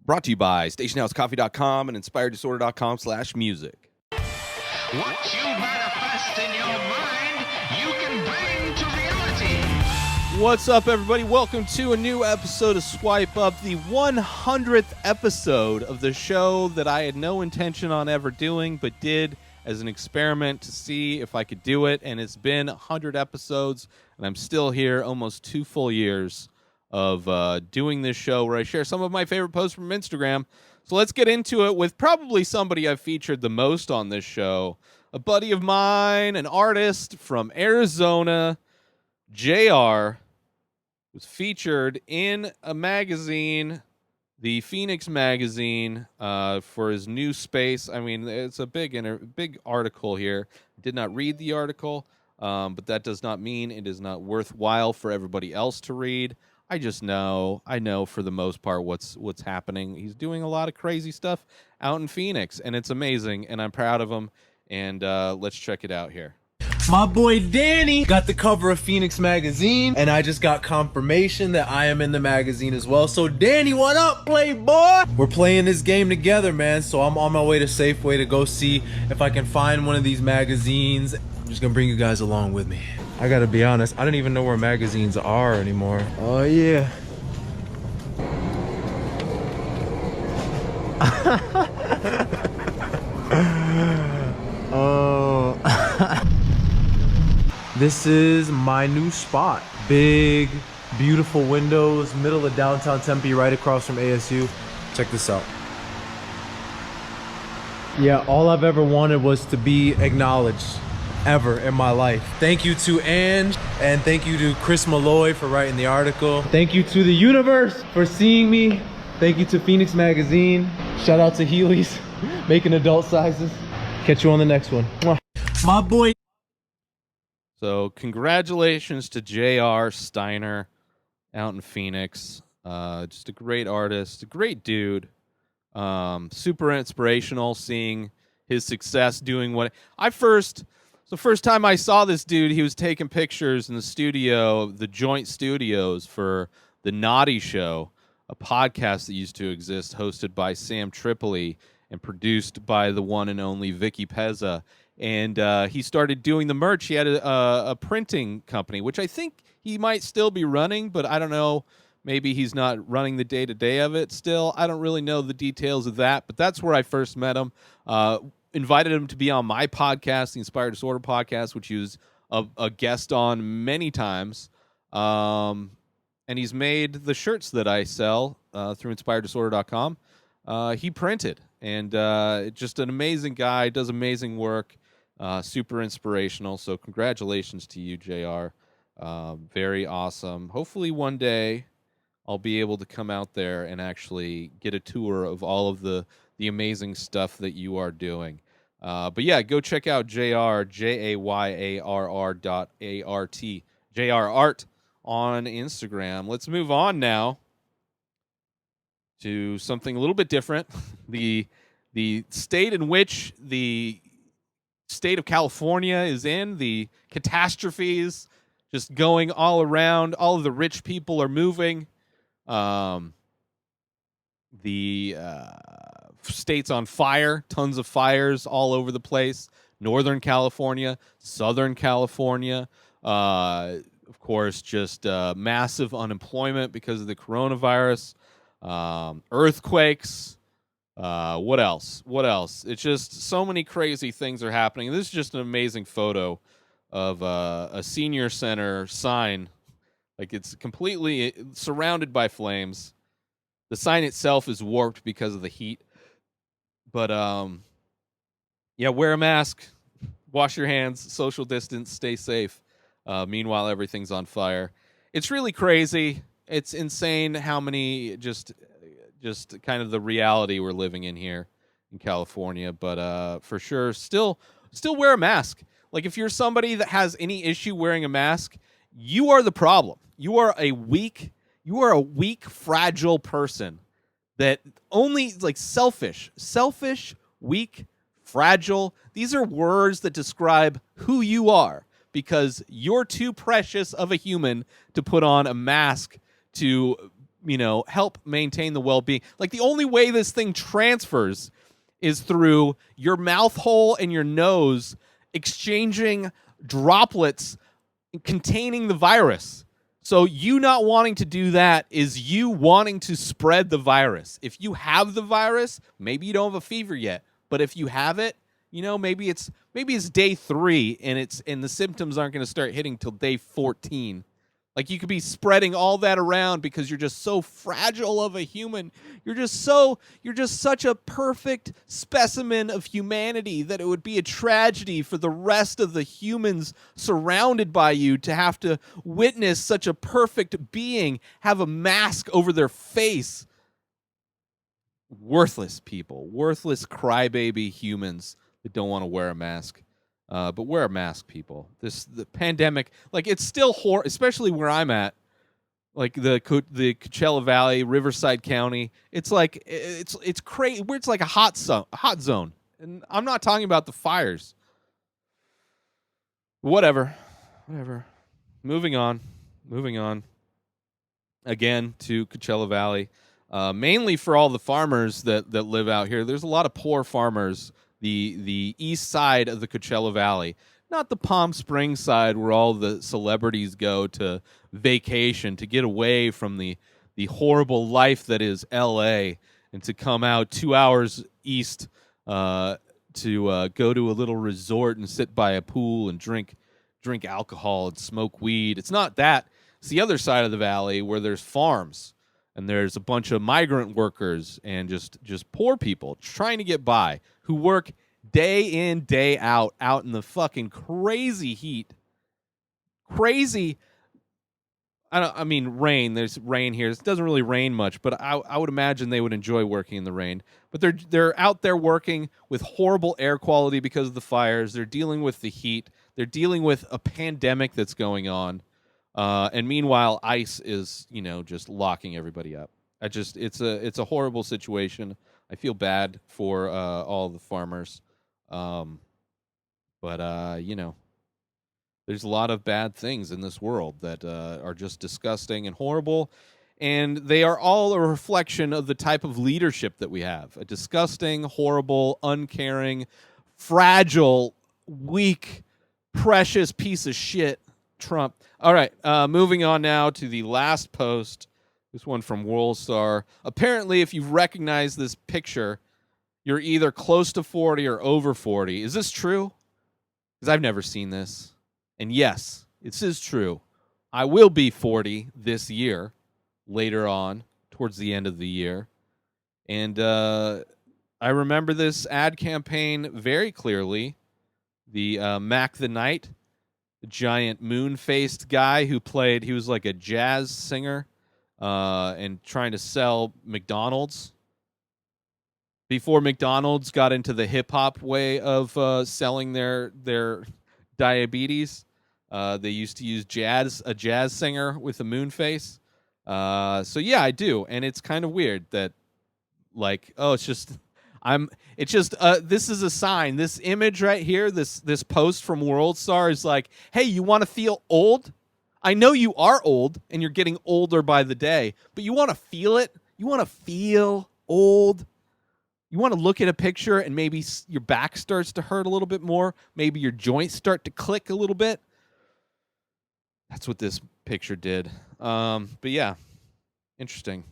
Brought to you by stationhousecoffee.com and inspireddisorder.com/music. What you manifest in your mind, you can bring to reality. What's up, everybody? Welcome to a new episode of Swipe Up, the 100th episode of the show that I had no intention on ever doing, but did as an experiment to see if I could do it. And it's been 100 episodes, and I'm still here almost 2 full years of doing this show where I share some of my favorite posts from Instagram. So let's get into it with probably somebody I've featured the most on this show, a buddy of mine, an artist from Arizona, JR, was featured in a magazine, the Phoenix magazine, for his new space. I mean, it's a big article here. Did not read the article, but that does not mean it is not worthwhile for everybody else to read. I know for the most part what's happening. He's doing a lot of crazy stuff out in Phoenix, and it's amazing, and I'm proud of him. And let's check it out here. My boy Danny got the cover of Phoenix magazine, and I just got confirmation that I am in the magazine as well. So Danny, what up, playboy? We're playing this game together, man. So I'm on my way to Safeway to go see if I can find one of these magazines. I'm just gonna bring you guys along with me. I gotta be honest, I don't even know where magazines are anymore. Oh yeah. Oh. This is my new spot. Big, beautiful windows, middle of downtown Tempe, right across from ASU. Check this out. Yeah, all I've ever wanted was to be acknowledged ever in my life. Thank you to Ange, and thank you to Chris Malloy for writing the article. Thank you to the universe for seeing me. Thank you to Phoenix Magazine. Shout out to Heelys, making adult sizes. Catch you on the next one. My boy. So congratulations to JR Steiner out in Phoenix. Just a great artist, a great dude. Super inspirational seeing his success doing what the first time I saw this dude, he was taking pictures in the studio, the joint studios for the Naughty Show, a podcast that used to exist, hosted by Sam Tripoli and produced by the one and only Vicky Pezza. And he started doing the merch. He had a printing company, which I think he might still be running, but I don't know. Maybe he's not running the day-to-day of it still. I don't really know the details of that, but that's where I first met him. Invited him to be on my podcast, the Inspired Disorder podcast, which he was a guest on many times. And he's made the shirts that I sell through inspireddisorder.com. He printed, and just an amazing guy, does amazing work, super inspirational. So congratulations to you, JR. Very awesome. Hopefully one day I'll be able to come out there and actually get a tour of all of the amazing stuff that you are doing. But yeah, go check out JR, JAYARR.ART, JR Art on Instagram. Let's move on now to something a little bit different. The state in which the state of California is in, the catastrophes just going all around. All of the rich people are moving. The state's on fire, tons of fires all over the place. Northern California, Southern California, of course, just massive unemployment because of the coronavirus, earthquakes. What else? It's just so many crazy things are happening. This is just an amazing photo of a senior center sign. Like, it's completely surrounded by flames. The sign itself is warped because of the heat. But, yeah, wear a mask, wash your hands, social distance, stay safe. Meanwhile, everything's on fire. It's really crazy. It's insane how many just kind of the reality we're living in here in California. But for sure, still wear a mask. Like, if you're somebody that has any issue wearing a mask, you are the problem. You are a weak, fragile person that only, like, selfish, weak, fragile. These are words that describe who you are, because you're too precious of a human to put on a mask to help maintain the well-being. Like, the only way this thing transfers is through your mouth hole and your nose exchanging droplets containing the virus. So you not wanting to do that is you wanting to spread the virus. If you have the virus, maybe you don't have a fever yet, but if you have it, maybe it's day 3 and the symptoms aren't going to start hitting till day 14. Like, you could be spreading all that around because you're just so fragile of a human. You're just such a perfect specimen of humanity that it would be a tragedy for the rest of the humans surrounded by you to have to witness such a perfect being have a mask over their face. Worthless people, worthless crybaby humans that don't want to wear a mask. But wear a mask, people. The pandemic, like, it's still especially where I'm at, like the Coachella Valley, Riverside County. It's like it's crazy. Where it's like a hot zone, and I'm not talking about the fires. Whatever. Moving on. Again to Coachella Valley, mainly for all the farmers that live out here. There's a lot of poor farmers. The east side of the Coachella Valley, not the Palm Springs side where all the celebrities go to vacation to get away from the horrible life that is L.A. and to come out 2 hours east to go to a little resort and sit by a pool and drink alcohol and smoke weed. It's not that. It's the other side of the valley where there's farms and there's a bunch of migrant workers and just poor people trying to get by who work day in, day out in the fucking crazy heat. Crazy. I mean, rain. There's rain here. It doesn't really rain much, but I would imagine they would enjoy working in the rain. But they're out there working with horrible air quality because of the fires. They're dealing with the heat. They're dealing with a pandemic that's going on. And meanwhile, ICE is, just locking everybody up. It's a horrible situation. I feel bad for all the farmers. But there's a lot of bad things in this world that are just disgusting and horrible. And they are all a reflection of the type of leadership that we have. A disgusting, horrible, uncaring, fragile, weak, precious piece of shit, Trump. All right, moving on now to the last post. This one from Worldstar. Apparently, if you've recognized this picture, you're either close to 40 or over 40. Is this true? Because I've never seen this. And yes, this is true. I will be 40 this year, later on, towards the end of the year. And I remember this ad campaign very clearly. The Mac the Knight, the giant moon-faced guy he was like a jazz singer and trying to sell McDonald's. Before McDonald's got into the hip-hop way of selling their diabetes, they used to use a jazz singer with a moon face. So yeah, I do, and it's kind of weird that, like, this is a sign. This image right here, this post from Worldstar is like, hey, you want to feel old? I know you are old, and you're getting older by the day, but you want to feel it? You want to feel old? You want to look at a picture and maybe your back starts to hurt a little bit more? Maybe your joints start to click a little bit? That's what this picture did. But yeah, interesting.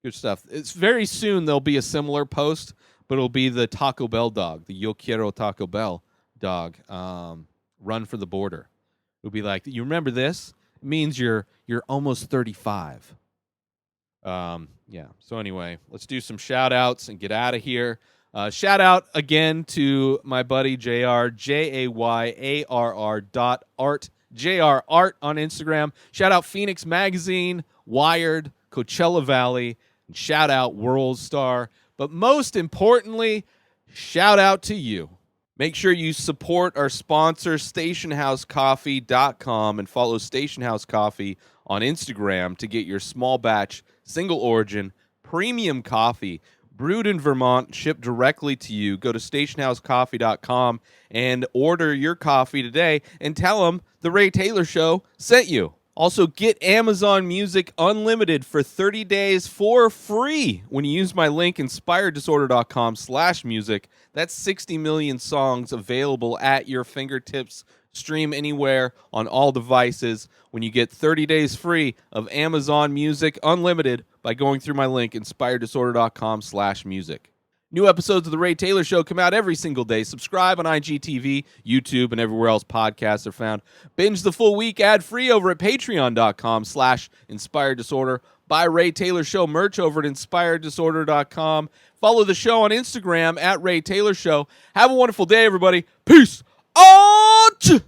Good stuff. It's very soon there'll be a similar post, but it'll be the Taco Bell dog, the Yo Quiero Taco Bell dog, run for the border. It'll be like, you remember this? It means you're almost 35. Yeah. So anyway, let's do some shout outs and get out of here. Shout out again to my buddy JR, JAYARR.art, JR Art on Instagram. Shout out Phoenix Magazine, Wired, Coachella Valley, and shout out Worldstar. But most importantly, shout out to you. Make sure you support our sponsor, StationHouseCoffee.com, and follow Station House Coffee on Instagram to get your small batch, single origin, premium coffee brewed in Vermont, shipped directly to you. Go to StationHouseCoffee.com and order your coffee today and tell them the Ray Taylor Show sent you. Also, get Amazon Music Unlimited for 30 days for free when you use my link inspireddisorder.com/music. That's 60 million songs available at your fingertips. Stream anywhere on all devices when you get 30 days free of Amazon Music Unlimited by going through my link inspireddisorder.com/music. New episodes of The Ray Taylor Show come out every single day. Subscribe on IGTV, YouTube, and everywhere else podcasts are found. Binge the full week ad-free over at patreon.com/inspired disorder. Buy Ray Taylor Show merch over at inspireddisorder.com. Follow the show on Instagram at Ray Taylor Show. Have a wonderful day, everybody. Peace out!